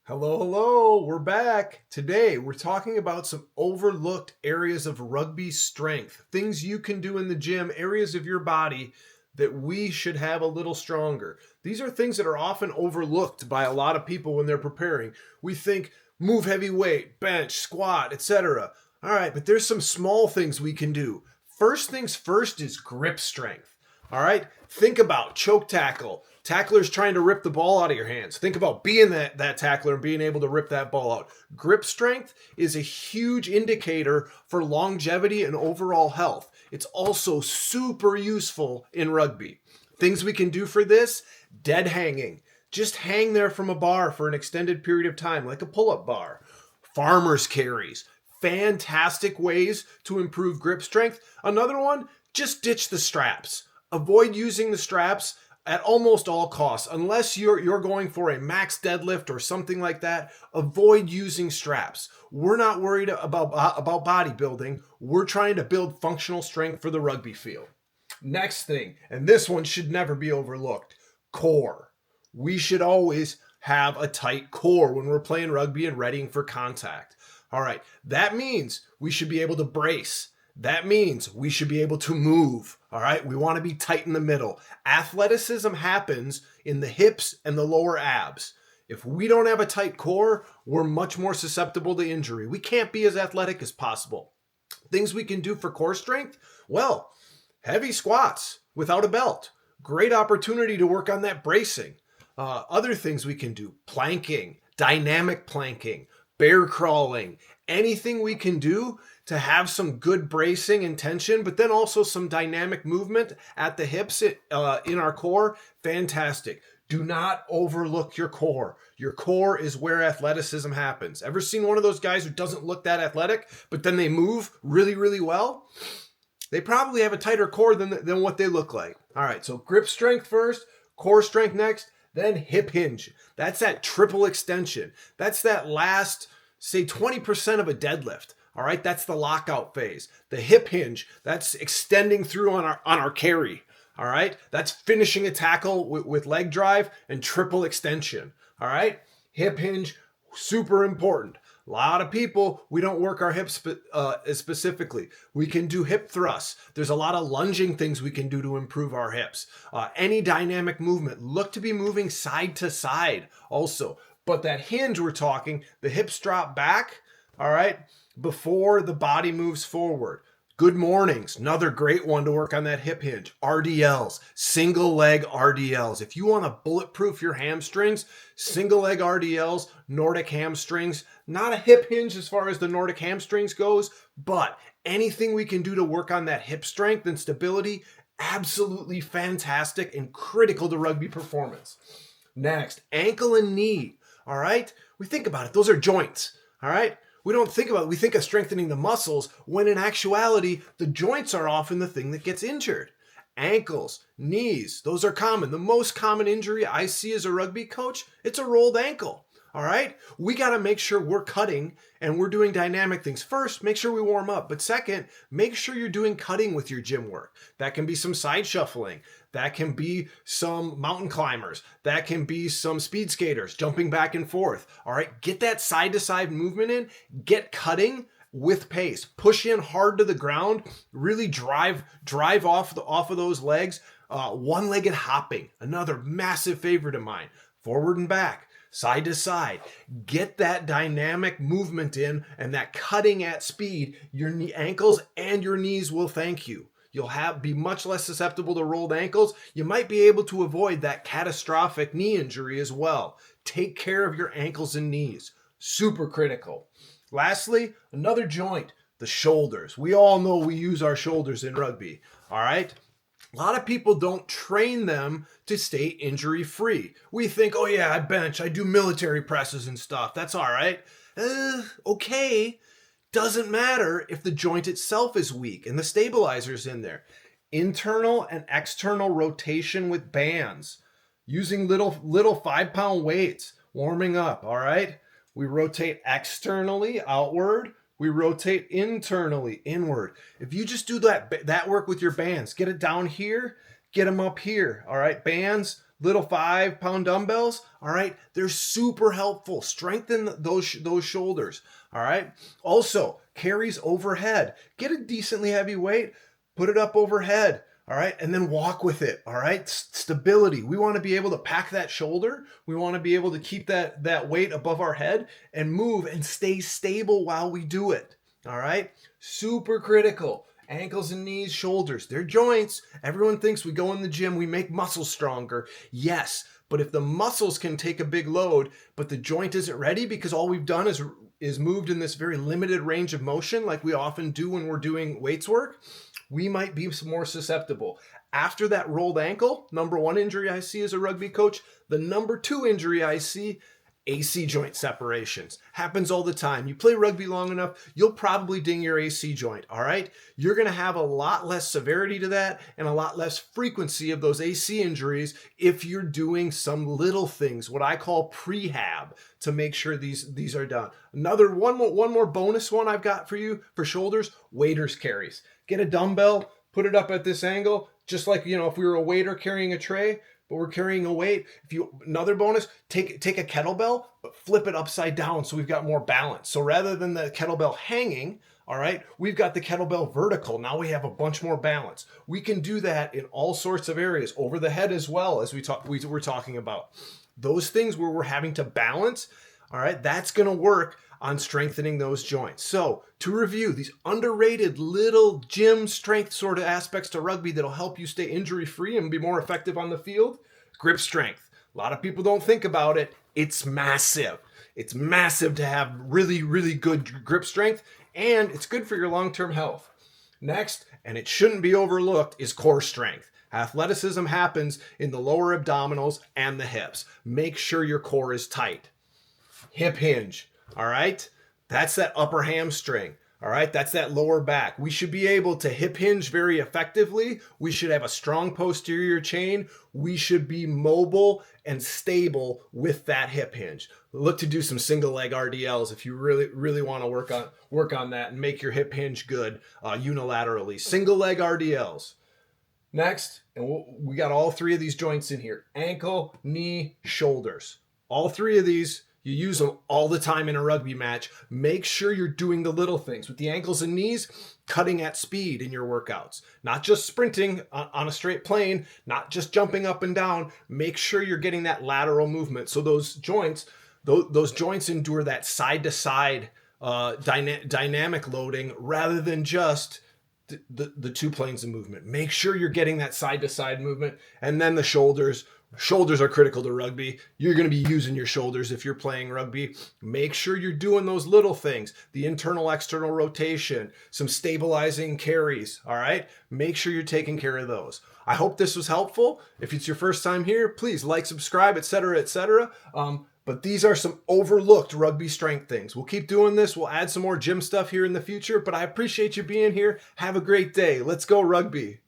Hello, hello, we're back. Today, we're talking about some overlooked areas of rugby strength, things you can do in the gym, areas of your body that we should have a little stronger. These are things that are often overlooked by a lot of people when they're preparing. We think move heavy weight, bench, squat, etc. All right, but there's some small things we can do. First things first is grip strength. All right, think about choke tackle. Tacklers trying to rip the ball out of your hands. Think about being that tackler and being able to rip that ball out. Grip strength is a huge indicator for longevity and overall health. It's also super useful in rugby. Things we can do for this: dead hanging. Just hang there from a bar for an extended period of time, like a pull up bar. Farmer's carries. Fantastic ways to improve grip strength. Another one, just ditch the straps. Avoid using the straps at almost all costs. Unless you're going for a max deadlift or something like that, avoid using straps. We're not worried about bodybuilding. We're trying to build functional strength for the rugby field. Next thing, and this one should never be overlooked: core. We should always have a tight core when we're playing rugby and readying for contact. All right, that means we should be able to brace. That means we should be able to move. All right, we want to be tight in the middle. Athleticism happens in the hips and the lower abs. If we don't have a tight core, we're much more susceptible to injury. We can't be as athletic as possible. Things we can do for core strength: well, heavy squats without a belt. Great opportunity to work on that bracing. Other things we can do: planking, dynamic planking, bear crawling, anything we can do to have some good bracing and tension, but then also some dynamic movement at the hips in our core. Fantastic. Do not overlook your core. Your core is where athleticism happens. Ever seen one of those guys who doesn't look that athletic, but then they move really, really well? They probably have a tighter core than what they look like. All right, so grip strength first, core strength next, then hip hinge. That's that triple extension. That's that last, say, 20% of a deadlift. All right, that's the lockout phase. The hip hinge, that's extending through on our carry. All right, that's finishing a tackle with leg drive and triple extension. All right, hip hinge, super important. A lot of people, we don't work our hips specifically. We can do hip thrusts. There's a lot of lunging things we can do to improve our hips. Any dynamic movement. Look to be moving side to side also. But that hinge we're talking, the hips drop back, all right, before the body moves forward. Good mornings, another great one to work on that hip hinge. RDLs, single leg RDLs. If you want to bulletproof your hamstrings, single leg RDLs, Nordic hamstrings. Not a hip hinge as far as the Nordic hamstrings goes, but anything we can do to work on that hip strength and stability, absolutely fantastic and critical to rugby performance. Next, ankle and knee. All right, we think about it. Those are joints. All right. We don't think about it. We think of strengthening the muscles when in actuality, the joints are often the thing that gets injured. Ankles, knees, those are common. The most common injury I see as a rugby coach, it's a rolled ankle. All right. We got to make sure we're cutting and we're doing dynamic things. First, make sure we warm up. But second, make sure you're doing cutting with your gym work. That can be some side shuffling. That can be some mountain climbers. That can be some speed skaters jumping back and forth. All right. Get that side to side movement in. Get cutting with pace. Push in hard to the ground. Really drive off of those legs. One-legged hopping. Another massive favorite of mine. Forward and back. Side to side. Get that dynamic movement in and that cutting at speed. Your ankles and your knees will thank you. You'll be much less susceptible to rolled ankles. You might be able to avoid that catastrophic knee injury as well. Take care of your ankles and knees. Super critical. Lastly, another joint, the shoulders. We all know we use our shoulders in rugby. All right. A lot of people don't train them to stay injury free. We think, oh yeah, I bench, I do military presses and stuff. That's all right. Okay. Doesn't matter if the joint itself is weak and the stabilizer's in there. Internal and external rotation with bands. Using little 5-pound weights. Warming up, all right? We rotate externally, outward. We rotate internally, inward. If you just do that work with your bands, get it down here, get them up here. All right, bands, little 5 pound dumbbells, all right, they're super helpful. Strengthen those shoulders, all right. Also, carries overhead. Get a decently heavy weight, put it up overhead, all right, and then walk with it, all right. Stability. We want to be able to pack that shoulder. We want to be able to keep that weight above our head and move and stay stable while we do it, all right. Super critical. Ankles and knees, shoulders, they're joints. Everyone thinks we go in the gym, we make muscles stronger. Yes, but if the muscles can take a big load, but the joint isn't ready because all we've done is moved in this very limited range of motion like we often do when we're doing weights work, we might be more susceptible. After that rolled ankle, number 1 injury I see as a rugby coach, the number 2 injury I see, AC joint separations. Happens all the time. You play rugby long enough, you'll probably ding your AC joint, all right? You're going to have a lot less severity to that and a lot less frequency of those AC injuries if you're doing some little things, what I call prehab, to make sure these are done. One more bonus one I've got for you for shoulders, waiters carries. Get a dumbbell, put it up at this angle, just like, if we were a waiter carrying a tray, but we're carrying a weight. Another bonus, take a kettlebell, but flip it upside down so we've got more balance. So rather than the kettlebell hanging, all right, we've got the kettlebell vertical. Now we have a bunch more balance. We can do that in all sorts of areas, over the head as well, as we were talking about. Those things where we're having to balance, all right, that's going to work on strengthening those joints. So to review, these underrated little gym strength sort of aspects to rugby that'll help you stay injury free and be more effective on the field. Grip strength. A lot of people don't think about it. It's massive. It's massive to have really, really good grip strength, and it's good for your long-term health. Next, and it shouldn't be overlooked, is core strength. Athleticism happens in the lower abdominals and the hips. Make sure your core is tight. Hip hinge. All right, that's that upper hamstring. All right, that's that lower back. We should be able to hip hinge very effectively. We should have a strong posterior chain. We should be mobile and stable with that hip hinge. Look to do some single leg RDLs if you really, really want to work on that and make your hip hinge good unilaterally. Single leg RDLs. Next, and we got all 3 of these joints in here: ankle, knee, shoulders. All 3 of these. You use them all the time in a rugby match. Make sure you're doing the little things. With the ankles and knees, cutting at speed in your workouts. Not just sprinting on a straight plane, not just jumping up and down. Make sure you're getting that lateral movement. So those joints endure that side-to-side dynamic loading rather than just the 2 planes of movement. Make sure you're getting that side-to-side movement. And then the shoulders. Shoulders are critical to rugby. You're going to be using your shoulders if you're playing rugby. Make sure you're doing those little things, the internal, external rotation, some stabilizing carries, all right? Make sure you're taking care of those. I hope this was helpful. If it's your first time here, please like, subscribe, etc., etc. But these are some overlooked rugby strength things. We'll keep doing this. We'll add some more gym stuff here in the future, but I appreciate you being here. Have a great day. Let's go rugby.